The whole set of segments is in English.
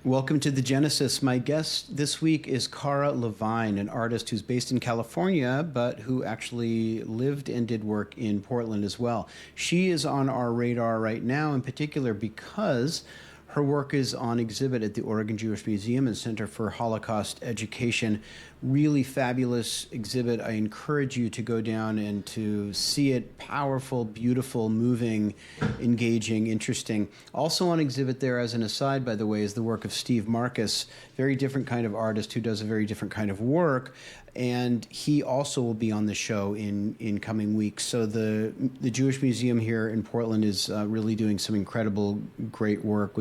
Welcome to the Genesis. My guest this week is Cara Levine, an artist who's based in California, but who actually lived and did work in Portland as well. She is on our radar right now, in particular, because her work is on exhibit at the Oregon Jewish Museum and Center for Holocaust Education. Really fabulous exhibit. I encourage you to go down and to see it. Powerful, beautiful, moving, engaging, interesting. Also on exhibit there, as an aside, by the way, is the work of Steve Marcus, very different kind of artist who does a very different kind of work. And he also will be on the show in coming weeks. So the Jewish Museum here in Portland is really doing some incredible, great work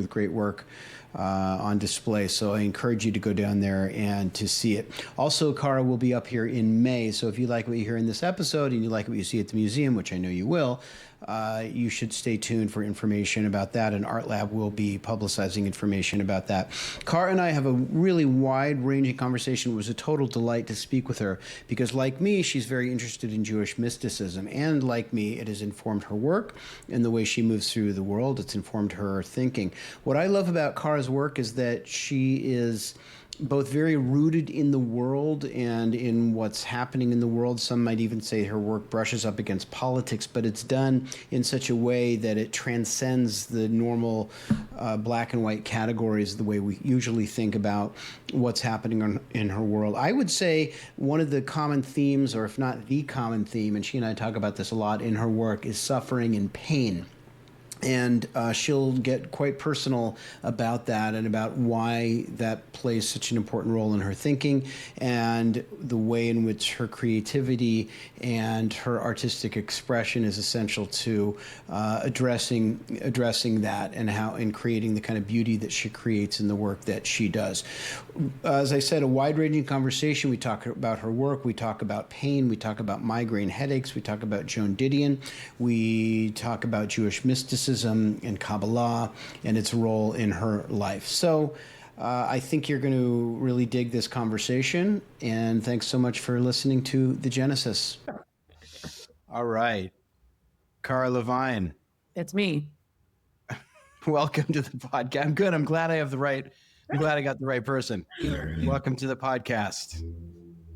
on display. So I encourage you to go down there and to see it. Also, Cara will be up here in May. So if you like what you hear in this episode and you like what you see at the museum, which I know you will, you should stay tuned for information about that. And Art Lab will be publicizing information about that. Cara and I have a really wide-ranging conversation. It was a total delight to speak with her because, like me, she's very interested in Jewish mysticism. And like me, it has informed her work and the way she moves through the world. It's informed her thinking. What I love about Cara's work is that she is both very rooted in the world and in what's happening in the world. Some might even say her work brushes up against politics, but it's done in such a way that it transcends the normal black and white categories, the way we usually think about what's happening in her world. I would say one of the common themes, or if not the common theme, and she and I talk about this a lot in her work, is suffering and pain. And she'll get quite personal about that and about why that plays such an important role in her thinking and the way in which her creativity and her artistic expression is essential to addressing that and how in creating the kind of beauty that she creates in the work that she does. As I said, a wide-ranging conversation. We talk about her work. We talk about pain. We talk about migraine headaches. We talk about Joan Didion. We talk about Jewish mysticism and Kabbalah and its role in her life. So I think you're going to really dig this conversation. And thanks so much for listening to The Genesis. All right. Cara Levine. It's me. Welcome to the podcast. I'm good. I'm glad I got the right person. Welcome to the podcast.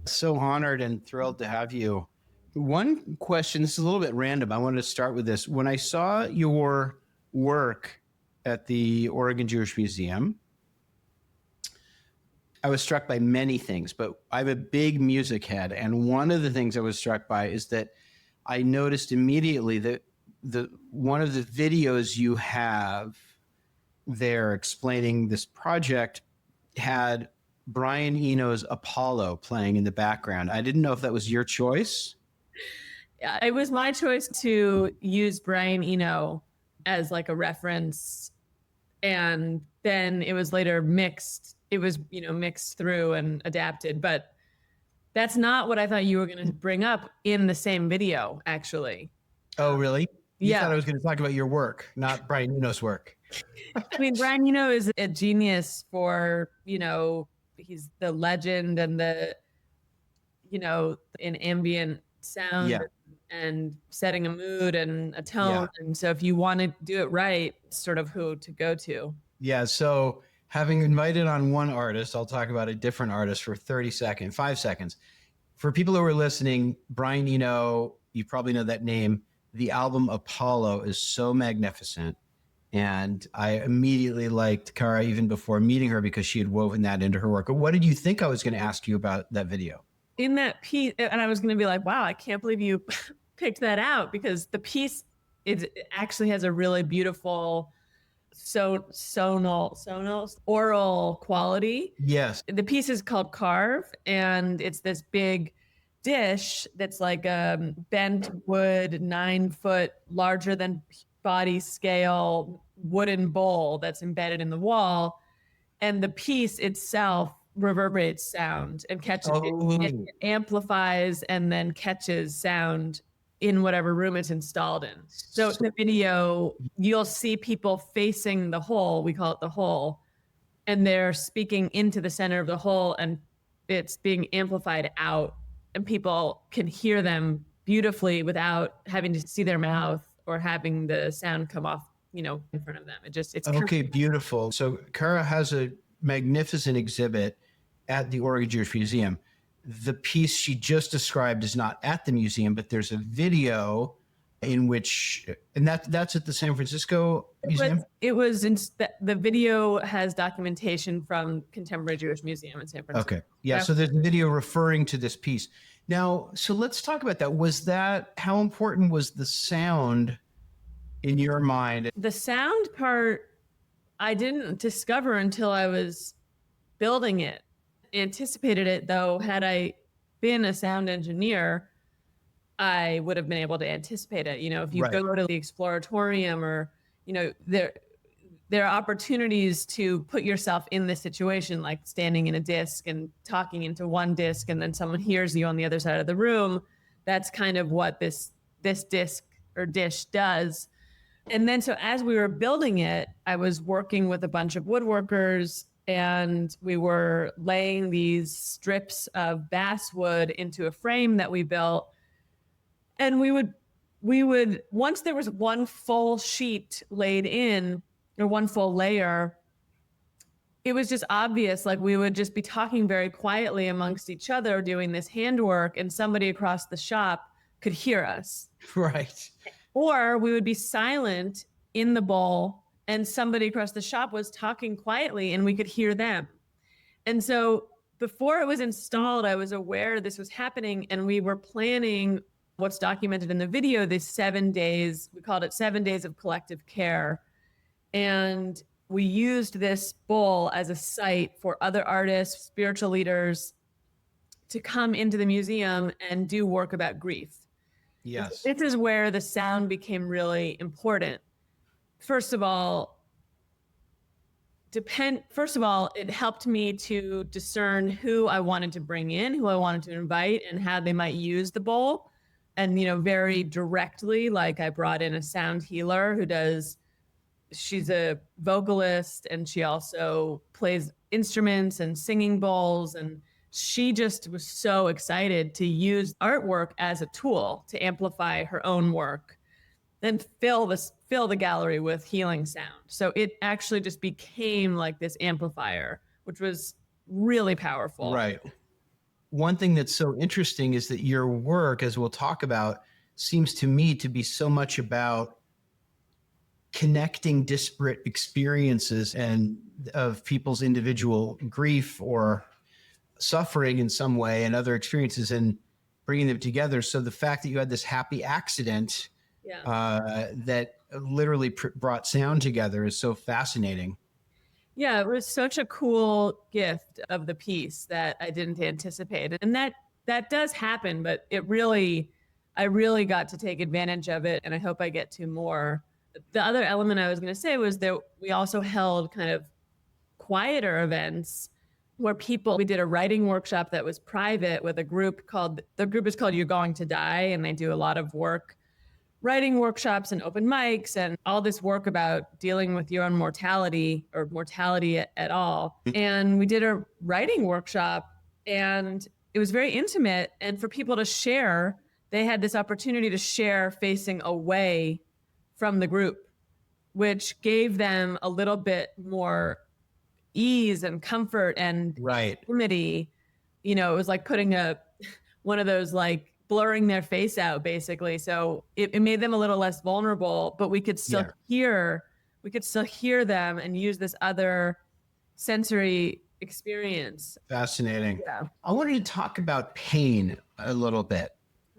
So honored and thrilled to have you. One question, this is a little bit random. I wanted to start with this. When I saw your work at the Oregon Jewish Museum, I was struck by many things, but I have a big music head. And one of the things I was struck by is that I noticed immediately that one of the videos you have there explaining this project had Brian Eno's Apollo playing in the background. I didn't know if that was your choice. It was my choice to use Brian Eno as like a reference. And then it was later mixed. It was, mixed through and adapted. But that's not what I thought you were going to bring up in the same video, actually. Oh, really? You thought I was going to talk about your work, not Brian Eno's work. I mean, Brian Eno is a genius for, he's the legend and the, in ambient sound and setting a mood and a tone. And so if you want to do it right, sort of who to go to. Yeah. So having invited on one artist, I'll talk about a different artist for 5 seconds. For people who are listening, Brian Eno, you probably know that name. The album Apollo is so magnificent. And I immediately liked Cara even before meeting her because she had woven that into her work. What did you think I was going to ask you about that video? In that piece, and I was going to be like, wow, I can't believe you picked that out, because the piece actually has a really beautiful sonal oral quality. Yes. The piece is called Carve, and it's this big dish that's like a bent wood, 9 foot, larger than body scale wooden bowl that's embedded in the wall. And the piece itself reverberates sound and catches it amplifies and then catches sound in whatever room it's installed in. So in the video, you'll see people facing the hole, we call it the hole, and they're speaking into the center of the hole, and it's being amplified out, and people can hear them beautifully without having to see their mouth or having the sound come off, in front of them. It's okay, beautiful. So Cara has a magnificent exhibit at the Oregon Jewish Museum. The piece she just described is not at the museum, but there's a video in which, and that's at the San Francisco Museum. The video has documentation from Contemporary Jewish Museum in San Francisco. Okay. Yeah. So there's a video referring to this piece. Now, so let's talk about that. How important was the sound in your mind? The sound part, I didn't discover until I was building it. Anticipated it, though. Had I been a sound engineer, I would have been able to anticipate it. If you go to the Exploratorium, or, there are opportunities to put yourself in this situation, like standing in a disc and talking into one disc, and then someone hears you on the other side of the room. That's kind of what this disc or dish does. And then, so as we were building it, I was working with a bunch of woodworkers, and we were laying these strips of basswood into a frame that we built. And we would, once there was one full sheet laid in, or one full layer, it was just obvious. Like, we would just be talking very quietly amongst each other, doing this handwork, and somebody across the shop could hear us. Right. Or we would be silent in the bowl, and somebody across the shop was talking quietly and we could hear them. And so before it was installed, I was aware this was happening, and we were planning what's documented in the video, these 7 days. We called it 7 days of collective care. And we used this bowl as a site for other artists, spiritual leaders to come into the museum and do work about grief. Yes. This is where the sound became really important. First of all, it helped me to discern who I wanted to bring in, who I wanted to invite, and how they might use the bowl. And, very directly, like, I brought in a sound healer she's a vocalist, and she also plays instruments and singing bowls. And she just was so excited to use artwork as a tool to amplify her own work and fill the gallery with healing sound. So it actually just became like this amplifier, which was really powerful. Right. One thing that's so interesting is that your work, as we'll talk about, seems to me to be so much about connecting disparate experiences and of people's individual grief or suffering in some way and other experiences, and bringing them together. So the fact that you had this happy accident that literally brought sound together is so fascinating. Yeah, it was such a cool gift of the piece that I didn't anticipate. And that does happen, but I really got to take advantage of it, and I hope I get to more. The other element I was going to say was that we also held kind of quieter events where we did a writing workshop that was private with the group is called You're Going to Die. And they do a lot of work, writing workshops and open mics and all this work about dealing with your own mortality, or mortality at all. And we did a writing workshop, and it was very intimate. And for people to share, they had this opportunity to share facing away from the group, which gave them a little bit more ease and comfort and intimacy. It was like putting one of those, like, blurring their face out, basically. So it made them a little less vulnerable, but we could still hear them and use this other sensory experience. Fascinating. Yeah. I wanted to talk about pain a little bit,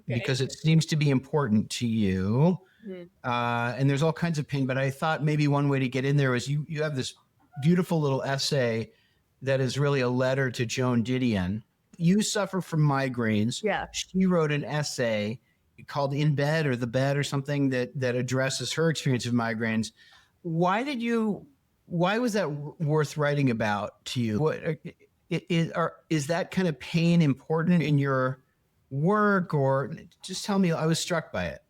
because it seems to be important to you. Mm-hmm. And there's all kinds of pain, but I thought maybe one way to get in there was you have this beautiful little essay that is really a letter to Joan Didion. You suffer from migraines. Yeah. She wrote an essay called In Bed, or The Bed, or something that addresses her experience of migraines. Why was that worth writing about to you? Is that kind of pain important in your work, or just tell me? I was struck by it.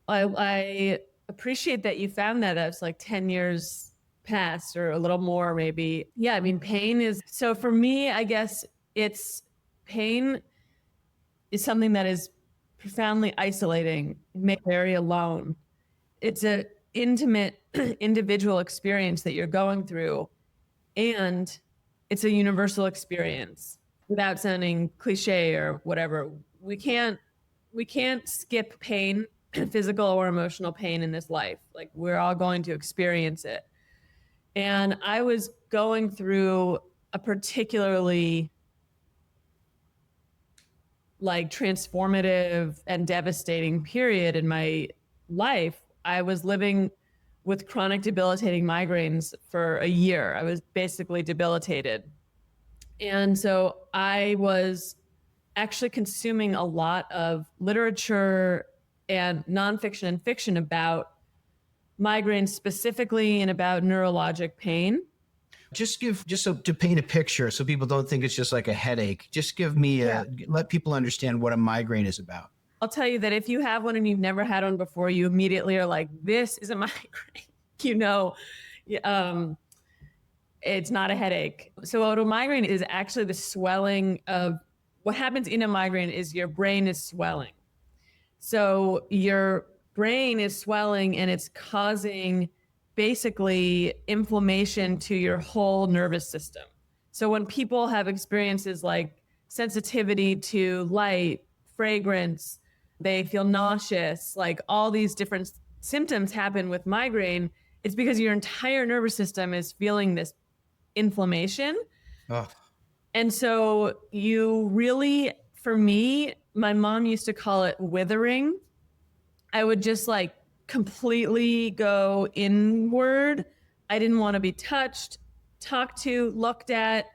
I appreciate that you found that. That's like 10 years past, or a little more maybe. Yeah, I mean, pain is, so for me, I guess pain is something that is profoundly isolating, make very alone. It's an intimate individual experience that you're going through. and it's a universal experience. Without sounding cliche or whatever, we can't skip pain, physical or emotional pain in this life. Like, we're all going to experience it. And I was going through a particularly like transformative and devastating period in my life. I was living with chronic debilitating migraines for a year. I was basically debilitated. And so I was actually consuming a lot of literature and nonfiction and fiction about migraines specifically and about neurologic pain. Just so to paint a picture so people don't think it's just like a headache, just give me let people understand what a migraine is about. I'll tell you that if you have one and you've never had one before, you immediately are like, this is a migraine. You know, it's not a headache. So what a migraine is actually the swelling of, what happens in a migraine is your brain is swelling. So your brain is swelling and it's causing basically inflammation to your whole nervous system. So when people have experiences like sensitivity to light, fragrance, they feel nauseous, like all these different symptoms happen with migraine, it's because your entire nervous system is feeling this inflammation. Oh. And so you really, for me, my mom used to call it withering. I would just like completely go inward. I didn't want to be touched, talked to, looked at.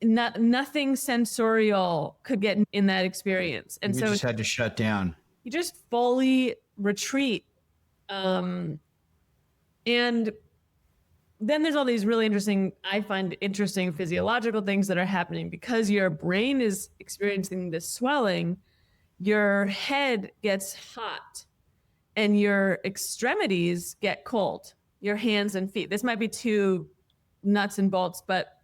Nothing sensorial could get in that experience. And you so just had to shut down. You just fully retreat. And then there's all these really I find interesting physiological things that are happening because your brain is experiencing this swelling. Your head gets hot and your extremities get cold, your hands and feet. This might be too nuts and bolts, but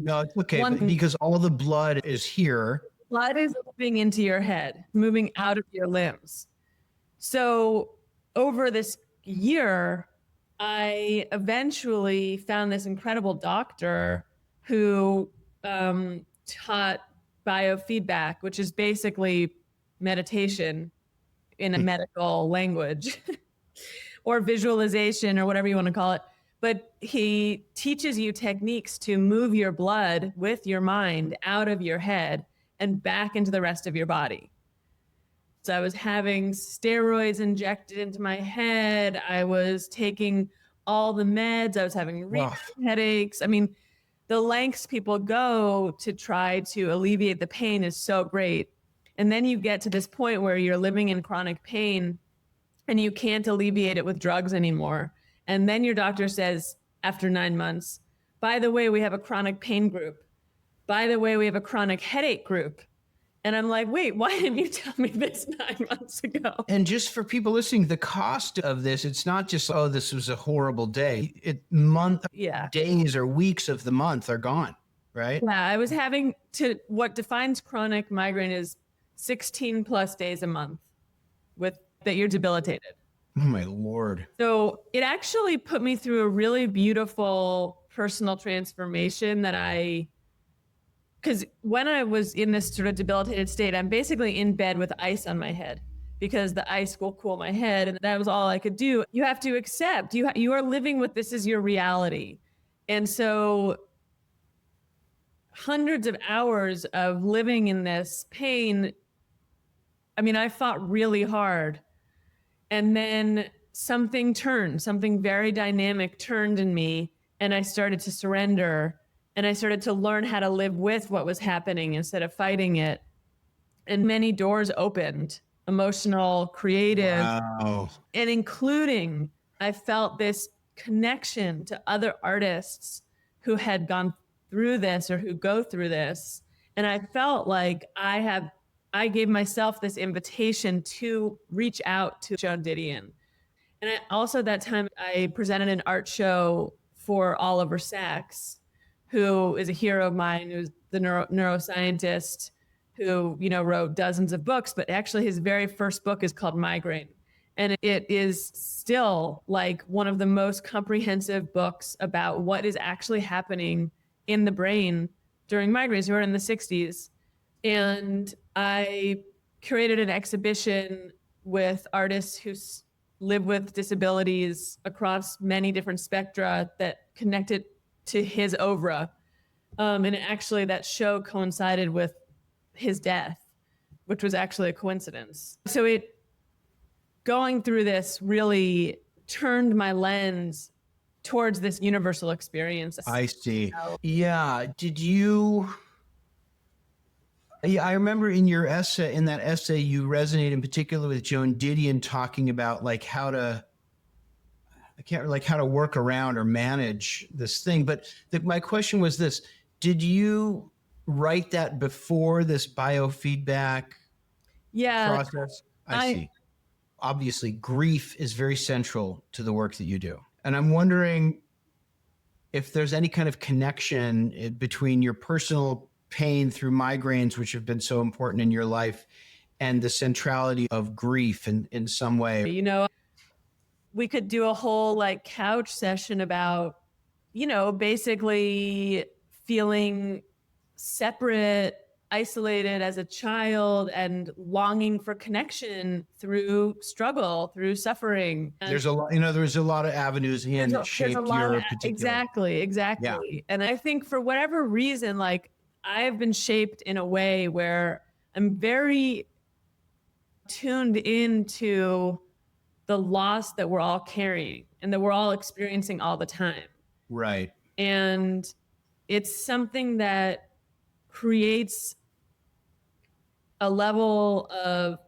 no, it's okay. Because all the blood is here. Blood is moving into your head, moving out of your limbs. So over this year, I eventually found this incredible doctor who taught biofeedback, which is basically meditation in a medical language or visualization or whatever you want to call it. But he teaches you techniques to move your blood with your mind out of your head and back into the rest of your body. So I was having steroids injected into my head. I was taking all the meds. I was having headaches. I mean, the lengths people go to try to alleviate the pain is so great. And then you get to this point where you're living in chronic pain and you can't alleviate it with drugs anymore. And then your doctor says, after 9 months, by the way, we have a chronic pain group. By the way, we have a chronic headache group. And I'm like, wait, why didn't you tell me this 9 months ago? And just for people listening, the cost of this, it's not just, oh, this was a horrible day. Days or weeks of the month are gone, right? Yeah, I was having what defines chronic migraine is 16 plus days a month that you're debilitated. Oh, my Lord. So it actually put me through a really beautiful personal transformation because when I was in this sort of debilitated state, I'm basically in bed with ice on my head because the ice will cool my head. And that was all I could do. You have to accept you are living with this as your reality. And so hundreds of hours of living in this pain. I mean, I fought really hard. And then something very dynamic turned in me, and I started to surrender, and I started to learn how to live with what was happening instead of fighting it. And many doors opened, emotional, creative, and including, I felt this connection to other artists who had gone through this or who go through this. And I felt like I gave myself this invitation to reach out to Joan Didion. And also that time I presented an art show for Oliver Sacks, who is a hero of mine, who's the neuroscientist who, wrote dozens of books, but actually his very first book is called Migraine. And it is still like one of the most comprehensive books about what is actually happening in the brain during migraines. We were in the 60s. And I curated an exhibition with artists who live with disabilities across many different spectra that connected to his oeuvre. And actually, that show coincided with his death, which was actually a coincidence. So going through this really turned my lens towards this universal experience. I see. Yeah. Yeah, I remember in your essay, in that essay, you resonate in particular with Joan Didion talking about like how to work around or manage this thing. But my question was this: did you write that before this biofeedback process? I see. Obviously, grief is very central to the work that you do, and I'm wondering if there's any kind of connection between your personal pain through migraines, which have been so important in your life, and the centrality of grief in some way. You know, we could do a whole like couch session about, you know, basically feeling separate, isolated as a child and longing for connection through struggle, through suffering. And there's a lot, there's a lot of avenues in that shaped your particular. Exactly. Yeah. And I think for whatever reason, like I've been shaped in a way where I'm very tuned into the loss that we're all carrying and that we're all experiencing all the time. Right. And it's something that creates a level of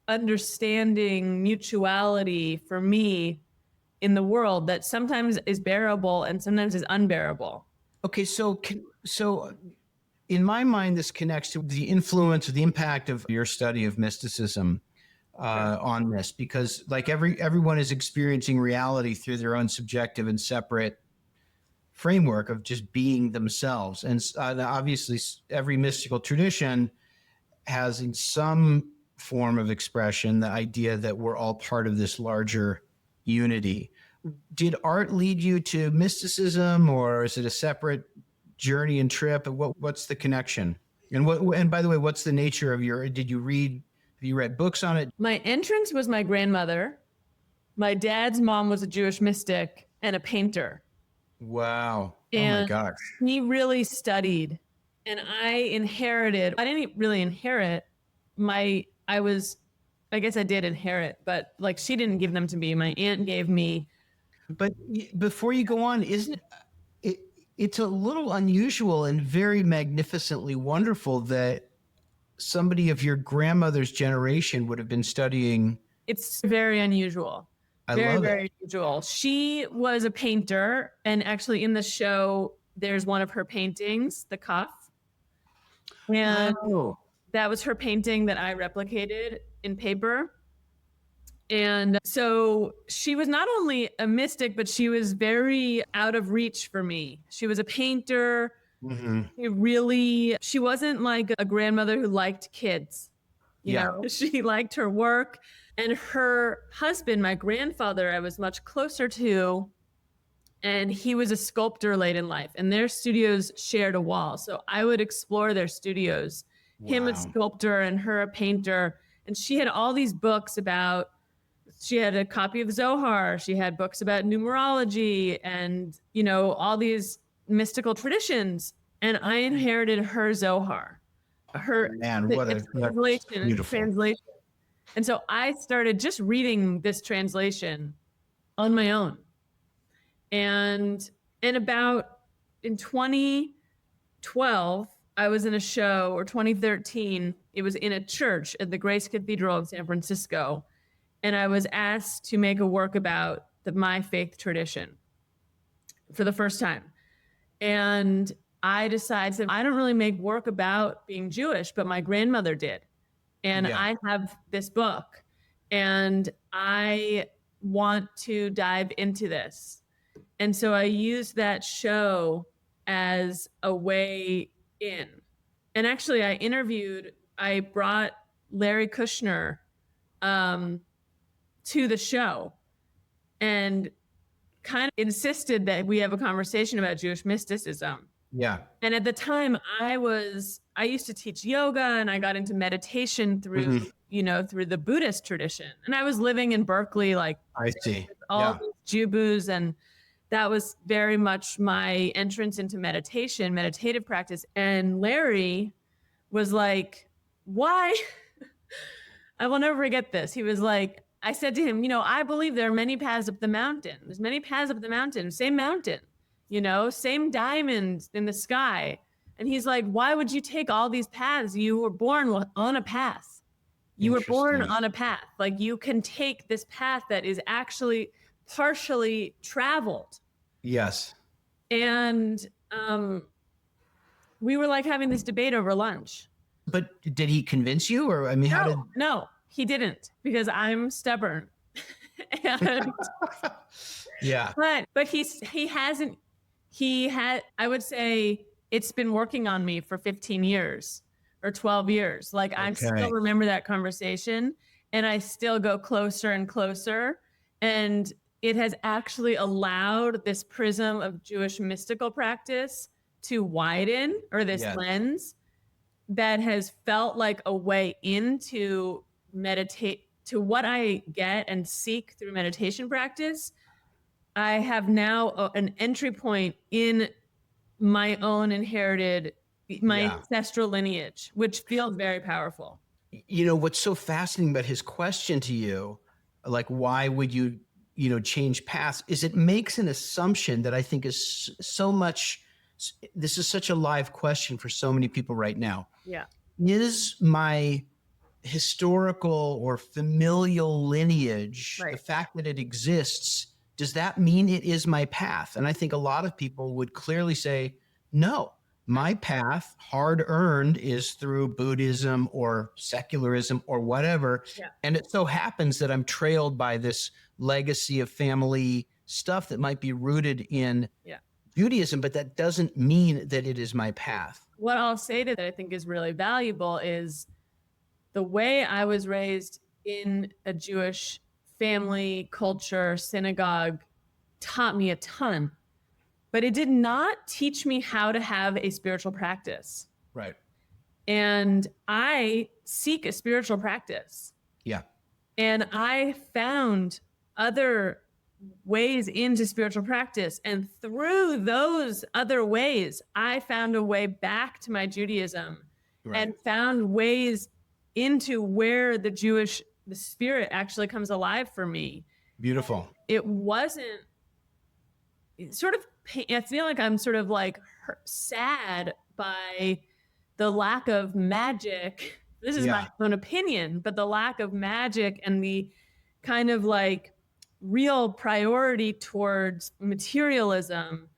understanding mutuality for me in the world that sometimes is bearable and sometimes is unbearable. Okay, so in my mind, this connects to the influence or the impact of your study of mysticism on this, because like everyone is experiencing reality through their own subjective and separate framework of just being themselves. And obviously every mystical tradition has in some form of expression the idea that we're all part of this larger unity. Did art lead you to mysticism, or is it a separate journey and trip? What's the connection? And by the way, what's the nature of have you read books on it? My entrance was my grandmother. My dad's mom was a Jewish mystic and a painter. Wow. And oh my gosh. He really studied, and I didn't really inherit I guess I did inherit, but like she didn't give them to me. My aunt gave me. But before you go on, isn't it's a little unusual and very magnificently wonderful that somebody of your grandmother's generation would have been studying. It's very unusual. Very unusual. She was a painter, and actually in the show, there's one of her paintings, the cuff. And that was her painting that I replicated in paper. And so she was not only a mystic, but she was very out of reach for me. She was a painter. Mm-hmm. She wasn't like a grandmother who liked kids. You know, she liked her work. And her husband, my grandfather, I was much closer to, and he was a sculptor late in life, and their studios shared a wall. So I would explore their studios, him a sculptor and her a painter. And she had all these books she had a copy of Zohar. She had books about numerology and, you know, all these mystical traditions. And I inherited her Zohar. Translation. And so I started just reading this translation on my own. And in 2012, I was in a show, or 2013, it was in a church at the Grace Cathedral in San Francisco. And I was asked to make a work about my faith tradition for the first time. And I decided I don't really make work about being Jewish, but my grandmother did. And I have this book, and I want to dive into this. And so I used that show as a way in. And actually, I brought Larry Kushner to the show and kind of insisted that we have a conversation about Jewish mysticism. Yeah. And at the time I used to teach yoga, and I got into meditation through, through the Buddhist tradition. And I was living in Berkeley, like I see. all these Jubus, and that was very much my entrance into meditative practice. And Larry was like, why? I will never forget this. He was like, I said to him, I believe there are many paths up the mountain. There's many paths up the mountain, same mountain, same diamond in the sky. And he's like, why would you take all these paths? You were born on a path. You were born on a path. Like, you can take this path that is actually partially traveled. Yes. And we were like having this debate over lunch. But did he convince you, or No, he didn't, because I'm stubborn. And, yeah. But I would say it's been working on me for 15 years or 12 years. Like, I still remember that conversation, and I still go closer and closer. And it has actually allowed this prism of Jewish mystical practice to widen, or this lens that has felt like a way into meditate, to what I get and seek through meditation practice. I have now an entry point in my own inherited, ancestral lineage, which feels very powerful. What's so fascinating about his question to you, like, why would you, change paths, is it makes an assumption that I think is so much. This is such a live question for so many people right now. Yeah. Is my historical or familial lineage, the fact that it exists, does that mean it is my path? And I think a lot of people would clearly say, no, my path, hard earned, is through Buddhism or secularism or whatever. Yeah. And it so happens that I'm trailed by this legacy of family stuff that might be rooted in Judaism, but that doesn't mean that it is my path. What I'll say to that I think is really valuable is the way I was raised in a Jewish family, culture, synagogue taught me a ton, but it did not teach me how to have a spiritual practice. Right. And I seek a spiritual practice. Yeah. And I found other ways into spiritual practice. And through those other ways, I found a way back to my Judaism and found ways into where the spirit actually comes alive for me. Beautiful. It wasn't I feel like I'm sort of like sad by the lack of magic. This is my own opinion, but the lack of magic and the kind of like real priority towards materialism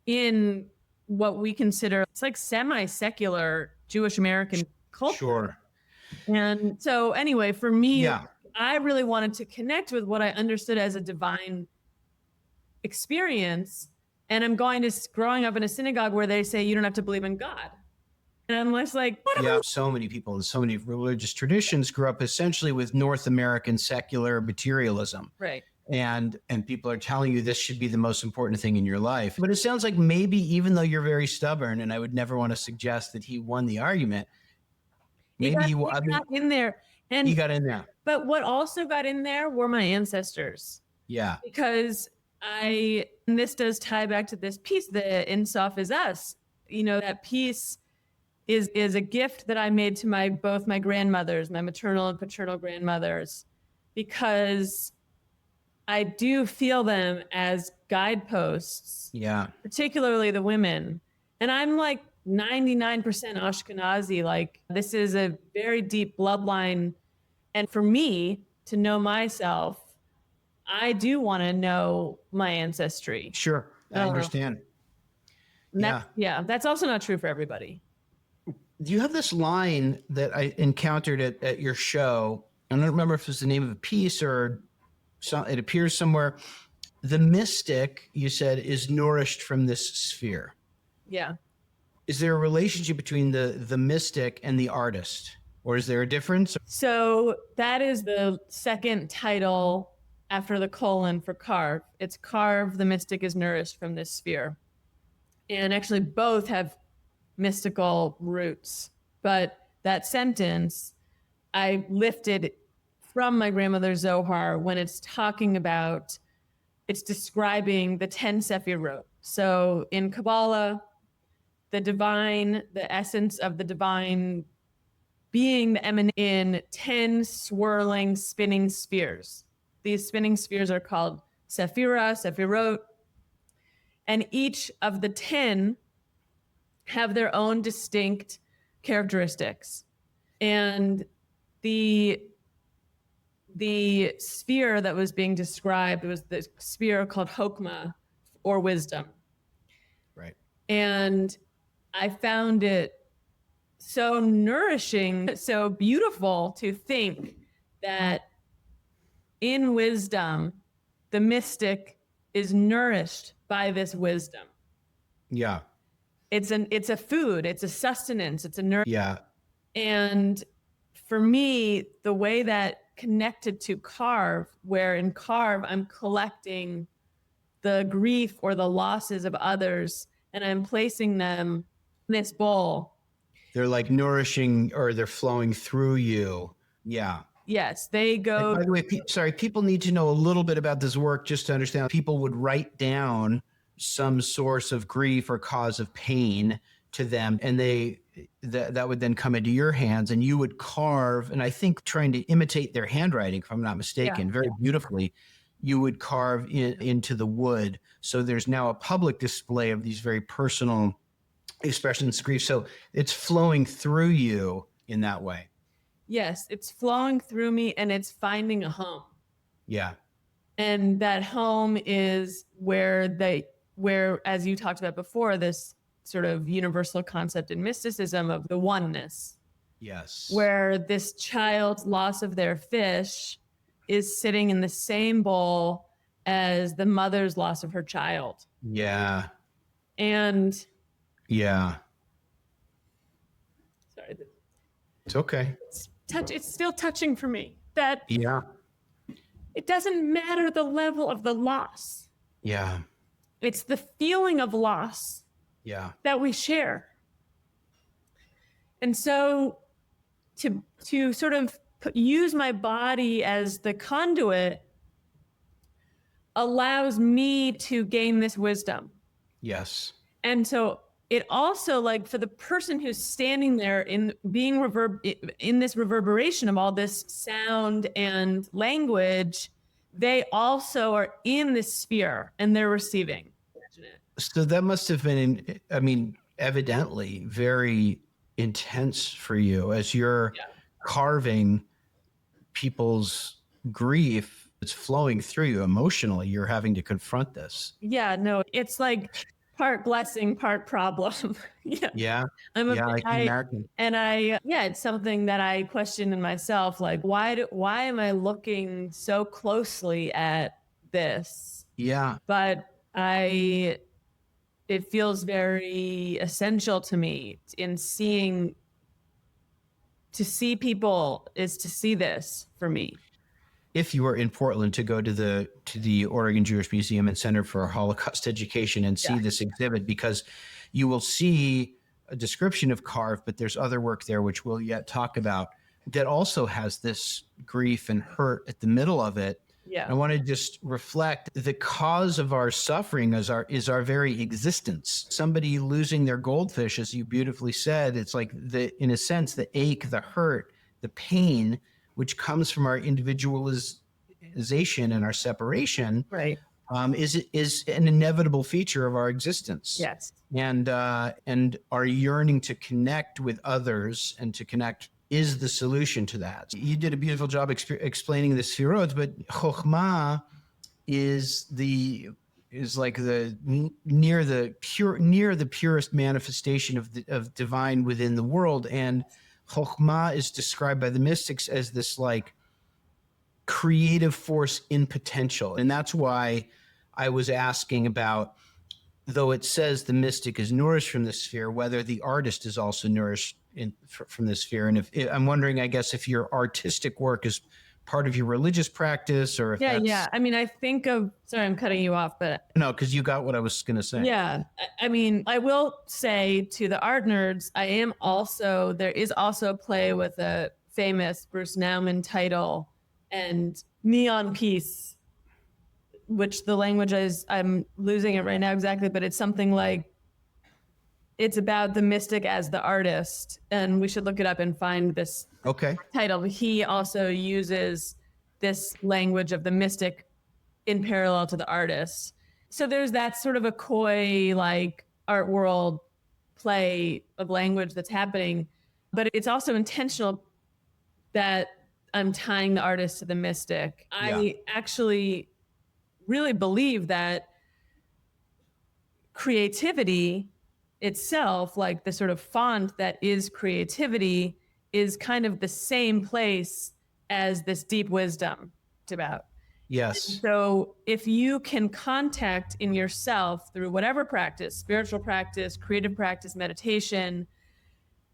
in what we consider, it's like semi-secular Jewish American culture. Sure. And so anyway, for me, I really wanted to connect with what I understood as a divine experience. And I'm growing up in a synagogue where they say you don't have to believe in God. And I'm just like, what? So many people in so many religious traditions grew up essentially with North American secular materialism. Right. And people are telling you this should be the most important thing in your life. But it sounds like maybe, even though you're very stubborn, and I would never want to suggest that he won the argument, maybe he got in there. And he got in there. But what also got in there were my ancestors. Yeah. Because and this does tie back to this piece, the Insaf is us. That piece is a gift that I made to both my grandmothers, my maternal and paternal grandmothers, because I do feel them as guideposts. Yeah. Particularly the women. And I'm like 99% Ashkenazi. Like, this is a very deep bloodline. And for me to know myself, I do want to know my ancestry. Sure. I understand. That's also not true for everybody. You have this line that I encountered at your show. I don't remember if it was the name of a piece or it appears somewhere. The mystic, you said, is nourished from this sphere. Yeah. Is there a relationship between the mystic and the artist, or is there a difference? So that is the second title after the colon for carve. It's carve, the mystic is nourished from this sphere. And actually both have mystical roots. But that sentence I lifted from my grandmother's Zohar when it's talking about, it's describing the 10 Sephirot. So in Kabbalah, the divine, the essence of the divine being the emanation in 10 swirling, spinning spheres. These spinning spheres are called Sephira, Sephirot, and each of the 10 have their own distinct characteristics. And the sphere that was being described was the sphere called Chokmah, or wisdom. Right. And I found it so nourishing, so beautiful to think that in wisdom, the mystic is nourished by this wisdom. Yeah. It's a food, it's a sustenance, it's a nourishment. Yeah. And for me, the way that connected to carve, where in carve, I'm collecting the grief or the losses of others, and I'm placing them in this bowl. They're like nourishing, or they're flowing through you. Yeah. Yes, they go. And by the way, people need to know a little bit about this work just to understand. People would write down some source of grief or cause of pain to them, and that would then come into your hands, and you would carve, and I think trying to imitate their handwriting, if I'm not mistaken, very beautifully, you would carve into the wood. So there's now a public display of these very personal expressions of grief. So it's flowing through you in that way. Yes, it's flowing through me, and it's finding a home. Yeah. And that home is where, as you talked about before, this sort of universal concept in mysticism of the oneness. Yes. Where this child's loss of their fish is sitting in the same bowl as the mother's loss of her child. Yeah. And yeah. Sorry. It's okay. It's still touching for me that it doesn't matter the level of the loss. Yeah. It's the feeling of loss that we share. And so to sort of use my body as the conduit allows me to gain this wisdom. Yes. And so it also, like, for the person who's standing there in being in this reverberation of all this sound and language, they also are in this sphere and they're receiving. So that must have been, I mean, evidently very intense for you as you're carving people's grief. It's flowing through you emotionally. You're having to confront this. Yeah, no, it's like part blessing, part problem. Yeah. I'm American. And it's something that I question in myself. Like, why am I looking so closely at this? Yeah. But it feels very essential to me in to see people is to see this for me. If you were in Portland, to go to the Oregon Jewish Museum and Center for Holocaust Education and see this exhibit, because you will see a description of carve, but there's other work there which we'll yet talk about that also has this grief and hurt at the middle of it. Yeah. I want to just reflect the cause of our suffering is our very existence. Somebody losing their goldfish, as you beautifully said, it's like in a sense, the ache, the hurt, the pain, which comes from our individualization and our separation, right, is an inevitable feature of our existence. Yes. And our yearning to connect with others and to connect is the solution to that. You did a beautiful job explaining the Sfirot, but Chokhmah is like near the purest manifestation of divine within the world. And Chokhmah is described by the mystics as this like creative force in potential. And that's why I was asking about, though it says the mystic is nourished from the sphere, whether the artist is also nourished from the sphere. And if I'm wondering, I guess, if your artistic work is part of your religious practice, or if Yeah, that's yeah. I mean, I think of, sorry, I'm cutting you off, but no, because you got what I was going to say. yeah, I mean, I will say to the art nerds, there is also a play with a famous Bruce Nauman title and Neon Piece, which the language is, I'm losing it right now exactly, but it's something like, it's about the mystic as the artist. And we should look it up and find this Okay. title. He also uses this language of the mystic in parallel to the artist. So there's that sort of a coy, like, art world play of language that's happening, but it's also intentional that I'm tying the artist to the mystic. Yeah. I actually really believe that creativity itself, like the sort of font that is creativity, is kind of the same place as this deep wisdom it's about. Yes. So if you can contact in yourself through whatever practice, spiritual practice, creative practice, meditation,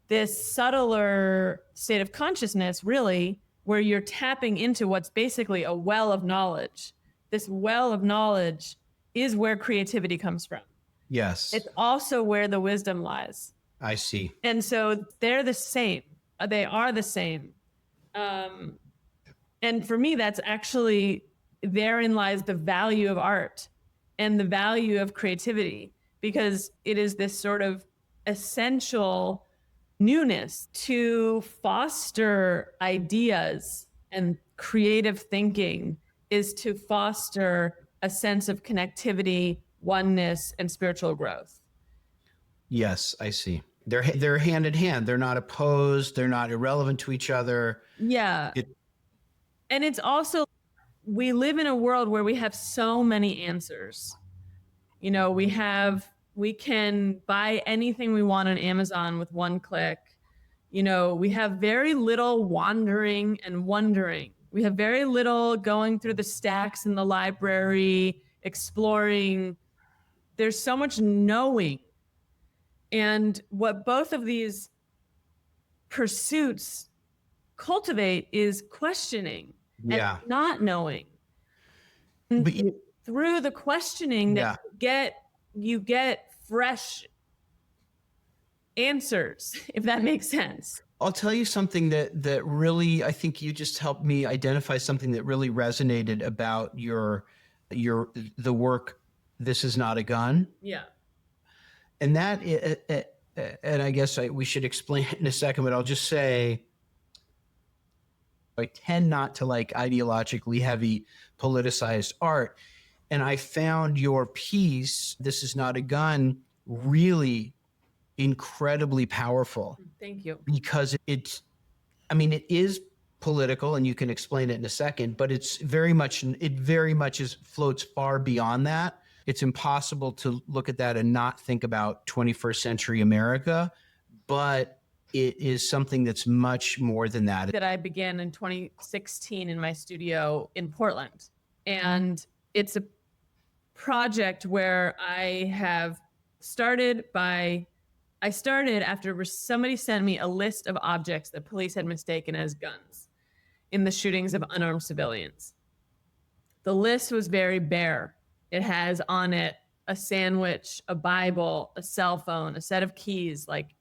this subtler state of consciousness, really, where you're tapping into what's basically a well of knowledge. This well of knowledge is where creativity comes from. Yes. It's also where the wisdom lies. I see. And so they're the same. They are the same. And for me, that's actually, therein lies the value of art and the value of creativity, because it is this sort of essential newness to foster ideas, and creative thinking is to foster a sense of connectivity, oneness, and spiritual growth. Yes, I see. They're hand in hand. They're not opposed. They're not irrelevant to each other. Yeah. And it's also, we live in a world where we have so many answers. You know, we can buy anything we want on Amazon with one click. You know, we have very little wandering and wondering. We have very little going through the stacks in the library, exploring. There's so much knowing. And what both of these pursuits cultivate is questioning and not knowing. And But through the questioning that you get fresh answers, if that makes sense. I'll tell you something that really, I think you just helped me identify something that really resonated about the work, This Is Not a Gun. Yeah. And that, and I guess we should explain it in a second, but I'll just say, I tend not to like ideologically heavy politicized art. And I found your piece, This Is Not a Gun, really incredibly powerful. Thank you. Because it is political, and you can explain it in a second, but it very much floats far beyond that. It's impossible to look at that and not think about 21st century America, but it is something that's much more than that. That I began in 2016 in my studio in Portland. And it's a project where I started after somebody sent me a list of objects that police had mistaken as guns in the shootings of unarmed civilians. The list was very bare. It has on it a sandwich, a Bible, a cell phone, a set of keys, like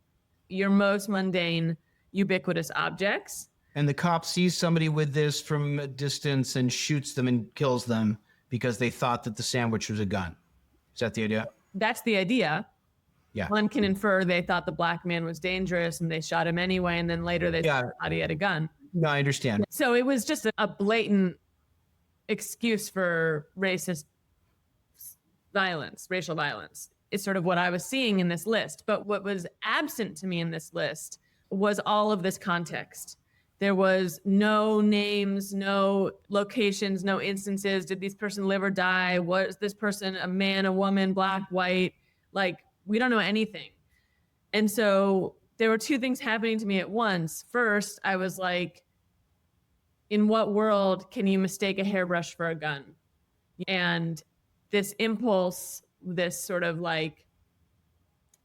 your most mundane, ubiquitous objects. And the cop sees somebody with this from a distance and shoots them and kills them because they thought that the sandwich was a gun. Is that the idea? That's the idea. Yeah. One can infer they thought the black man was dangerous and they shot him anyway, and then later they thought he had a gun. No, I understand. So it was just a blatant excuse for racist violence, racial violence. It's sort of what I was seeing in this list. But what was absent to me in this list was all of this context. There was no names, no locations, no instances. Did this person live or die? Was this person a man, a woman, black, white? Like, we don't know anything. And so there were two things happening to me at once. First, I was like, in what world can you mistake a hairbrush for a gun? And this impulse, this sort of like,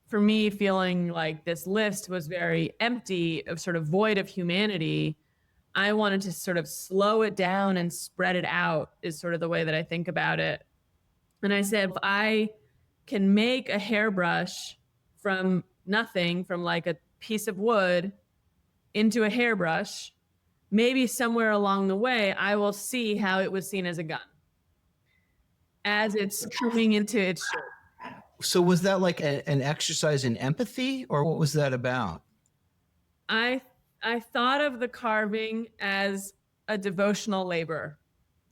for me, feeling like this list was very empty, of sort of void of humanity, I wanted to sort of slow it down and spread it out, is sort of the way that I think about it. And I said, if I can make a hairbrush from nothing, from like a piece of wood into a hairbrush, maybe somewhere along the way, I will see how it was seen as a gun as it's coming into its shape. So was that like an exercise in empathy, or what was that about? I thought of the carving as a devotional labor.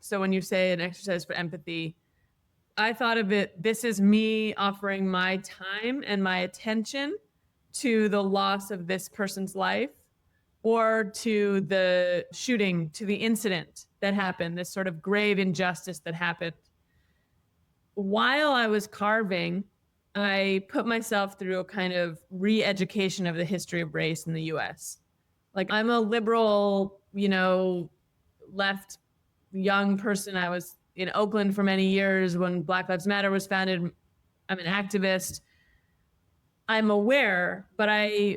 So when you say an exercise for empathy, I thought of it, this is me offering my time and my attention to the loss of this person's life, or to the shooting, to the incident that happened, this sort of grave injustice that happened. While I was carving, I put myself through a kind of re-education of the history of race in the US. Like, I'm a liberal, left young person. I was in Oakland for many years when Black Lives Matter was founded. I'm an activist. I'm aware, but I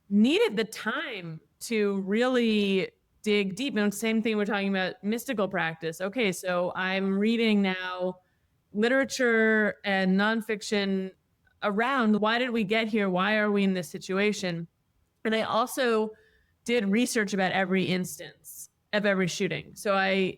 needed the time to really dig deep. And same thing, we're talking about mystical practice. Okay, so I'm reading now literature and nonfiction around why did we get here? Why are we in this situation? And I also did research about every instance of every shooting. So I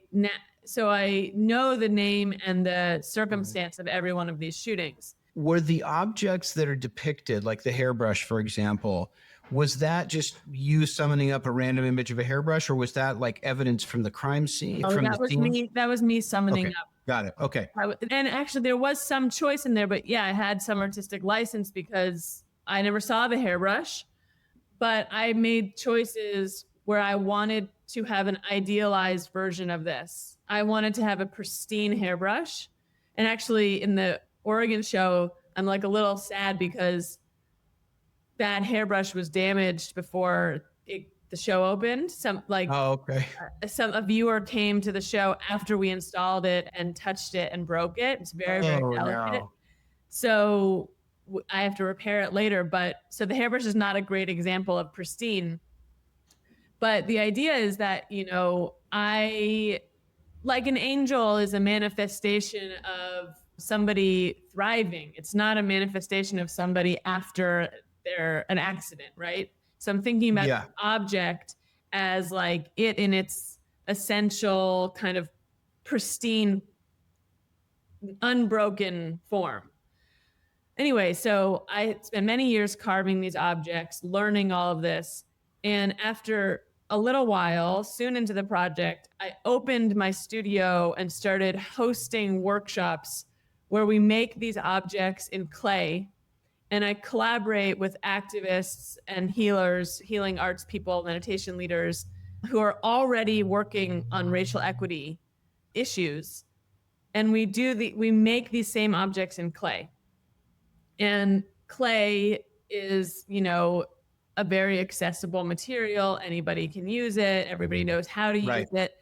know the name and the circumstance of every one of these shootings. Were the objects that are depicted, like the hairbrush, for example, was that just you summoning up a random image of a hairbrush, or was that like evidence from the crime scene? Oh, that was me summoning Okay. up. Got it. Okay. And actually, there was some choice in there, but yeah, I had some artistic license because I never saw the hairbrush, but I made choices where I wanted to have an idealized version of this. I wanted to have a pristine hairbrush. And actually, in the Oregon show, I'm like a little sad because that hairbrush was damaged before the show opened. A viewer came to the show after we installed it and touched it and broke it. It's very, very delicate. No. So I have to repair it later. But so the hairbrush is not a great example of pristine. But the idea is that, I, like, an angel is a manifestation of somebody thriving. It's not a manifestation of somebody after an accident, right? So I'm thinking about the object as like it in its essential kind of pristine, unbroken form. Anyway, so I spent many years carving these objects, learning all of this. And after a little while, soon into the project, I opened my studio and started hosting workshops where we make these objects in clay. And I collaborate with activists and healers, healing arts people, meditation leaders who are already working on racial equity issues. And we make these same objects in clay. And clay is, a very accessible material. Anybody can use it. Everybody knows how to use it.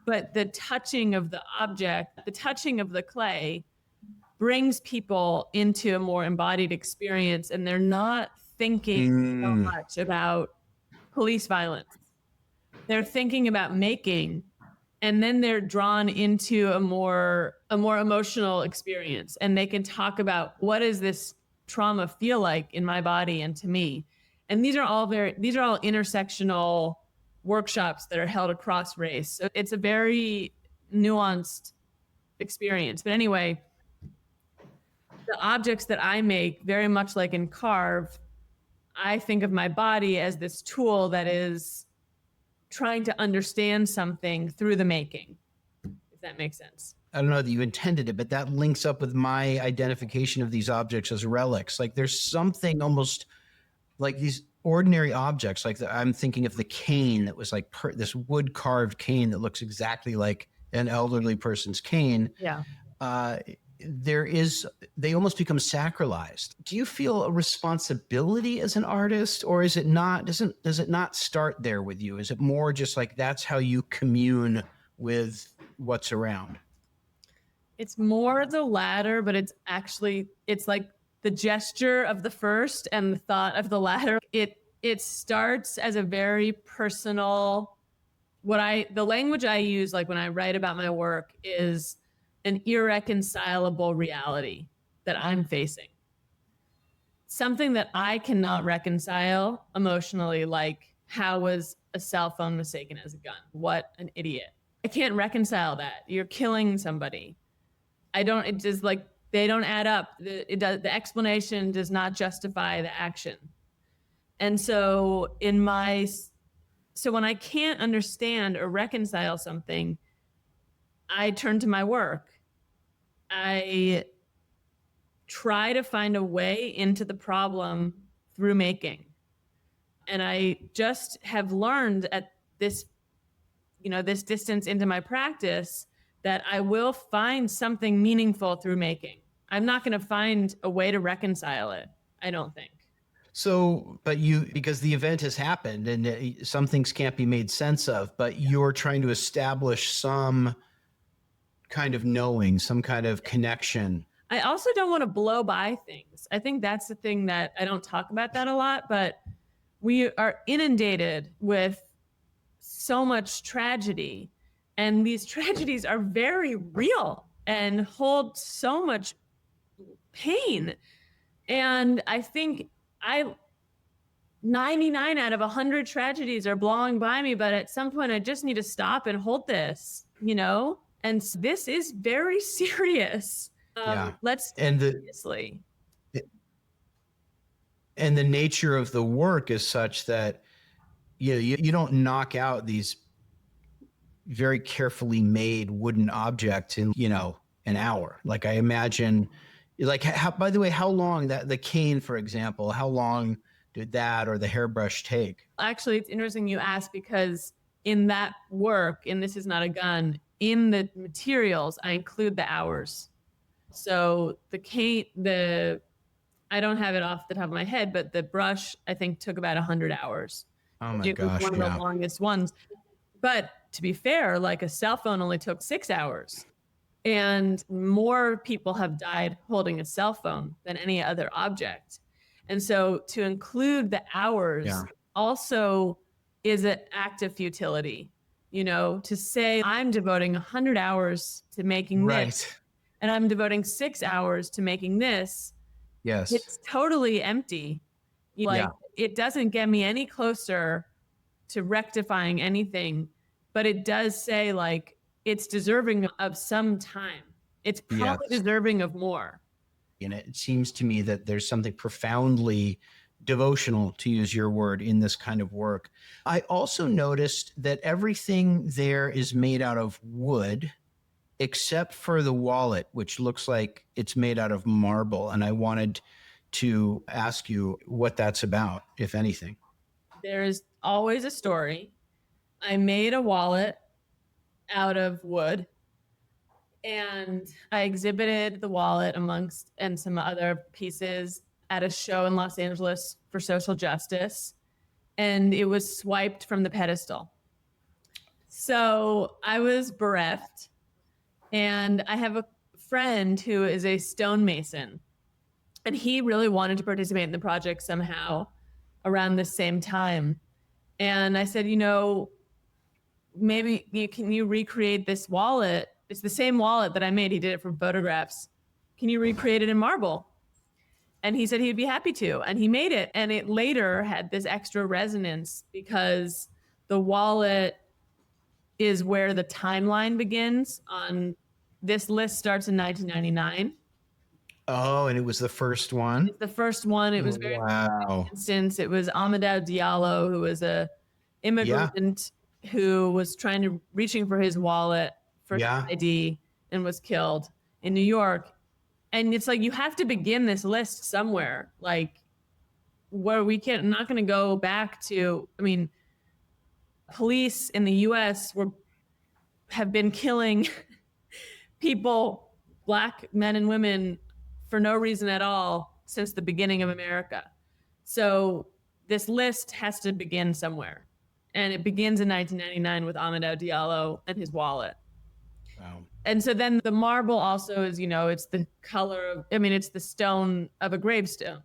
But the touching of the object, the touching of the clay brings people into a more embodied experience, and they're not thinking so much about police violence. They're thinking about making, and then they're drawn into a more emotional experience, and they can talk about, what does this trauma feel like in my body and to me? And these are all intersectional workshops that are held across race. So it's a very nuanced experience. But anyway, the objects that I make, very much like in Carve, I think of my body as this tool that is trying to understand something through the making, if that makes sense. I don't know that you intended it, but that links up with my identification of these objects as relics. Like, there's something almost like these ordinary objects. Like, I'm thinking of the cane that was like this wood carved cane that looks exactly like an elderly person's cane. Yeah. They almost become sacralized. Do you feel a responsibility as an artist, or is it not? Does it not start there with you? Is it more just like that's how you commune with what's around? It's more the latter, but it's like the gesture of the first and the thought of the latter. It starts as a very personal the language I use, like when I write about my work, is an irreconcilable reality that I'm facing. Something that I cannot reconcile emotionally, like how was a cell phone mistaken as a gun? What an idiot. I can't reconcile that. You're killing somebody. It just like, they don't add up. The explanation does not justify the action. And so so when I can't understand or reconcile something, I turn to my work. I try to find a way into the problem through making. And I just have learned at this, this distance into my practice, that I will find something meaningful through making. I'm not going to find a way to reconcile it, I don't think. So, but because the event has happened and some things can't be made sense of, but you're trying to establish some kind of knowing, some kind of connection. I also don't want to blow by things. I think that's the thing that I don't talk about that a lot, but we are inundated with so much tragedy, and these tragedies are very real and hold so much pain. And I think 99 out of 100 tragedies are blowing by me, but at some point I just need to stop and hold this, and this is very serious. Let's take it seriously. And the nature of the work is such that you don't knock out these very carefully made wooden objects in an hour. Like I imagine, like by the way, how long the cane, for example, how long did that or the hairbrush take? Actually, it's interesting you ask, because in that work, and this is not a gun, in the materials, I include the hours. So the cane, I don't have it off the top of my head, but the brush, I think, took about 100 hours. Oh my gosh, one of the longest ones. But to be fair, like a cell phone only took 6 hours. And more people have died holding a cell phone than any other object. And so to include the hours also is an act of futility, to say I'm devoting 100 hours to making this, and I'm devoting 6 hours to making this. Yes. It's totally empty. It doesn't get me any closer to rectifying anything, but it does say like it's deserving of some time. It's probably deserving of more. And it seems to me that there's something profoundly devotional, to use your word, in this kind of work. I also noticed that everything there is made out of wood, except for the wallet, which looks like it's made out of marble. And I wanted to ask you what that's about, if anything. There's always a story. I made a wallet out of wood, and I exhibited the wallet and some other pieces at a show in Los Angeles for social justice, and it was swiped from the pedestal. So I was bereft, and I have a friend who is a stonemason, and he really wanted to participate in the project somehow around the same time. And I said, maybe can you recreate this wallet? It's the same wallet that I made. He did it from photographs. Can you recreate it in marble? And he said he'd be happy to. And he made it. And it later had this extra resonance because the wallet is where the timeline begins. On this list starts in 1999. Oh, and it was the first one? It's the first one. It was very instance. It was Amadou Diallo, who was a immigrant who was reaching for his wallet for his ID and was killed in New York. And it's like, you have to begin this list somewhere, like where I'm not going to go back to, police in the US have been killing people, Black men and women, for no reason at all since the beginning of America. So this list has to begin somewhere. And it begins in 1999 with Amadou Diallo and his wallet. Wow. And so then the marble also is, it's the color of, it's the stone of a gravestone.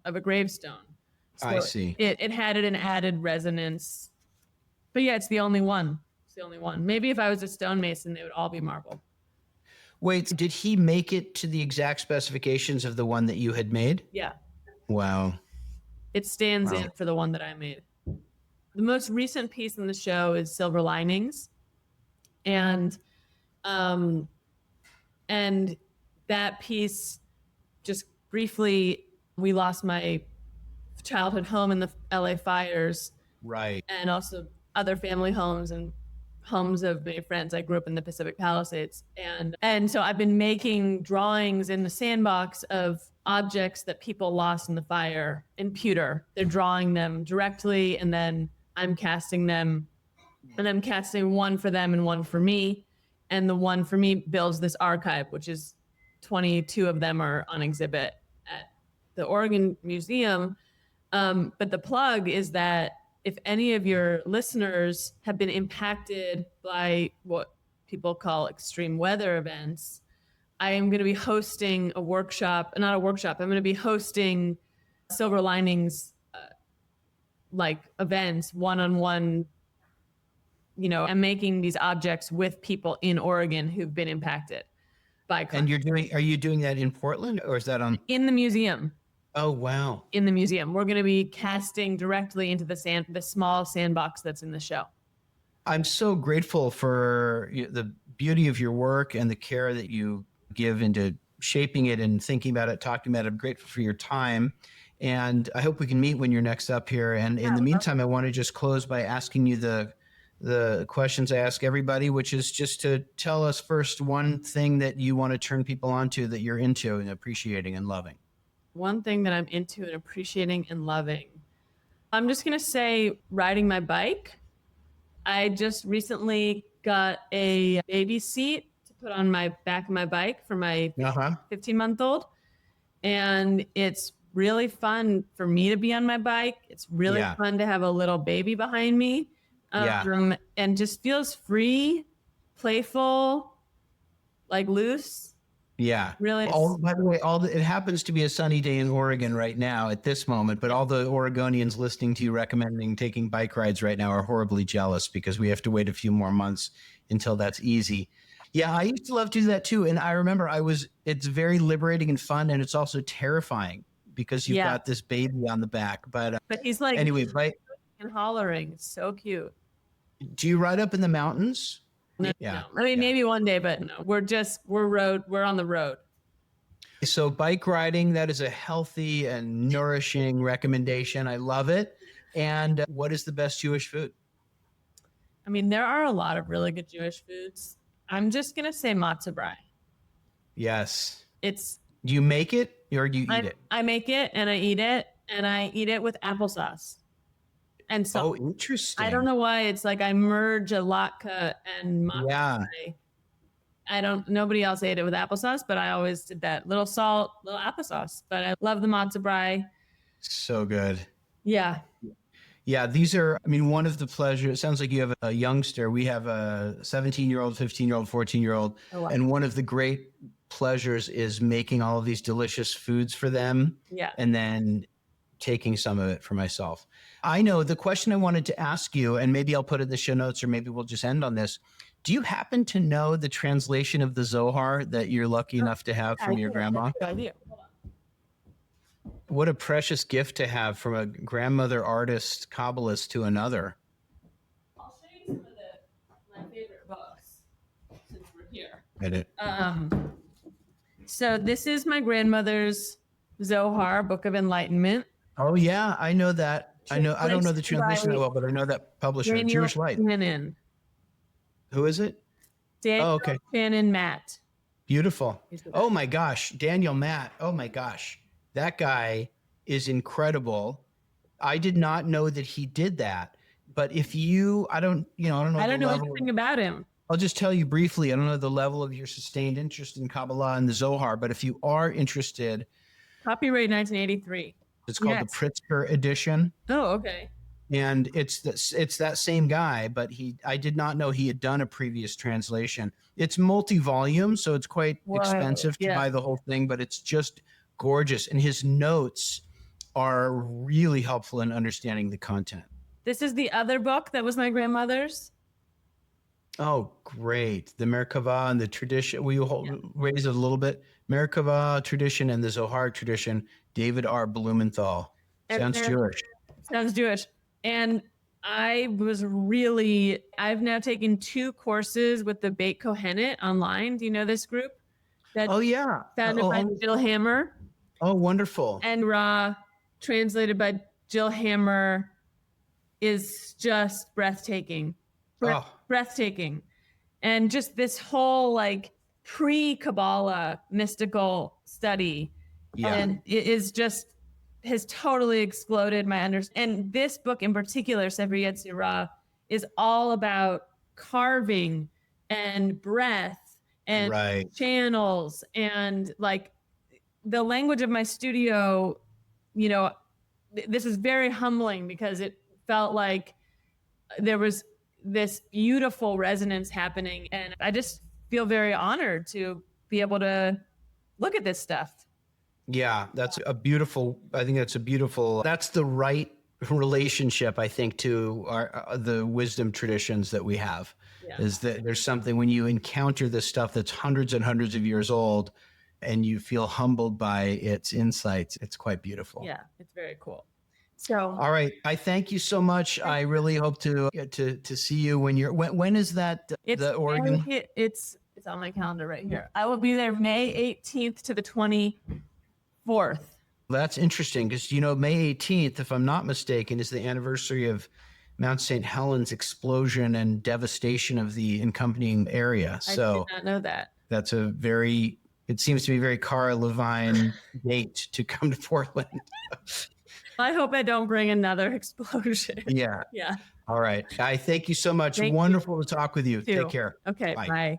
So I see. It had an added resonance. But yeah, it's the only one. the only one. Maybe if I was a stonemason, they would all be marble. Wait, did he make it to the exact specifications of the one that you had made? Yeah. Wow. It stands Wow. in for the one that I made. The most recent piece in the show is Silver Linings. And that piece, just briefly, we lost my childhood home in the LA fires. Right. And also other family homes and homes of many friends. I grew up in the Pacific Palisades. And so I've been making drawings in the sandbox of objects that people lost in the fire in pewter. They're drawing them directly, and then I'm casting them, and I'm casting one for them and one for me. And the one for me builds this archive, which is 22 of them are on exhibit at the Oregon Museum. But the plug is that if any of your listeners have been impacted by what people call extreme weather events, I am going to be hosting a workshop, not a workshop, I'm going to be hosting Silver Linings like events, one-on-one. I'm making these objects with people in Oregon who've been impacted by And are you doing that in Portland, or is that in the museum? Oh, wow. In the museum. We're going to be casting directly into the small sandbox that's in the show. I'm so grateful for the beauty of your work and the care that you give into shaping it and thinking about it, talking about it. I'm grateful for your time. And I hope we can meet when you're next up here. And in the meantime, I want to just close by asking you the questions I ask everybody, which is just to tell us first one thing that you want to turn people onto that you're into and appreciating and loving. One thing that I'm into and appreciating and loving. I'm just going to say riding my bike. I just recently got a baby seat to put on my back of my bike for my 15-month-old. And it's really fun for me to be on my bike. It's really fun to have a little baby behind me. And just feels free, playful, like loose. Yeah. Really. By the way, it happens to be a sunny day in Oregon right now at this moment, but all the Oregonians listening to you recommending taking bike rides right now are horribly jealous because we have to wait a few more months until that's easy. Yeah, I used to love to do that too. And I remember it's very liberating and fun, and it's also terrifying because you've got this baby on the back. But he's like, anyway, and hollering. It's so cute. Do you ride up in the mountains? No. I mean, maybe one day, but no, we're on the road. So bike riding, that is a healthy and nourishing recommendation. I love it. And what is the best Jewish food? I mean, there are a lot of really good Jewish foods. I'm just going to say matzah brai. Yes. Do you make it or do you eat it? I make it and I eat it, and I eat it with applesauce. And so, interesting. I don't know why it's like I merge a latke and matzah. Nobody else ate it with applesauce, but I always did that. Little salt, little applesauce. But I love the matzah brai. So good. Yeah. Yeah, these are, one of the pleasures. It sounds like you have a youngster. We have a 17-year-old, 15-year-old, 14-year-old. Oh, wow. And one of the great pleasures is making all of these delicious foods for them. Yeah. And then taking some of it for myself. I know the question I wanted to ask you, and maybe I'll put it in the show notes, or maybe we'll just end on this. Do you happen to know the translation of the Zohar that you're lucky enough to have from your grandma? I do. What a precious gift to have from a grandmother artist, Kabbalist to another. I'll show you some of my favorite books since we're here. Edit. So this is my grandmother's Zohar, Book of Enlightenment. Oh yeah, I know that. I don't know the translation that well, but I know that publisher, Daniel Jewish Light. Shannon. Who is it? Daniel Shannon Matt. Beautiful. Oh my gosh, Daniel Matt. Oh my gosh, that guy is incredible. I did not know that he did that. But if I don't know anything about him. I'll just tell you briefly. I don't know the level of your sustained interest in Kabbalah and the Zohar, but if you are interested, copyright 1983. It's called the Pritzker edition. Oh, okay. And it's that same guy, but I did not know he had done a previous translation. It's multi-volume, so it's quite expensive to buy the whole thing, but it's just gorgeous. And his notes are really helpful in understanding the content. This is the other book that was my grandmother's. Oh, great. The Merkava and the tradition. Will you Yeah. raise it a little bit? Merkava tradition and the Zohar tradition. David R. Blumenthal. And Sounds Jewish. sounds Jewish. And I've now taken 2 courses with the Beit Kohenet online. Do you know this group? That's Oh, yeah. founded by Jill Hammer Oh, wonderful. and Ra, translated by Jill Hammer, is just breathtaking. Oh, Breathtaking. And just this whole like pre-Kabbalah mystical study. yeah. And it is just has totally exploded my understanding. And this book in particular, Sefer Yetzirah, is all about carving and breath and Right. channels and like the language of my studio. You know, this is very humbling because it felt like there was this beautiful resonance happening, and I just feel very honored to be able to look at this stuff. Yeah, that's a beautiful, I think that's a beautiful, that's the right relationship, I think, to the wisdom traditions that we have. Yeah. Is that there's something when you encounter this stuff that's hundreds and hundreds of years old and you feel humbled by its insights, it's quite beautiful. Yeah, it's very cool. So, all right, I thank you so much. I really hope to see you when you're, when is that, the Oregon? It's on my calendar right here. I will be there May 18th to the 24th. That's interesting because, you know, May 18th, if I'm not mistaken, is the anniversary of Mount St. Helens explosion and devastation of the accompanying area. So I did not know that. That's a very, it seems to be a very Cara Levine date to come to Portland. I hope I don't bring another explosion. Yeah. Yeah. All right. I thank you so much. Thank Wonderful to talk with you. you. Take care. Okay. Bye.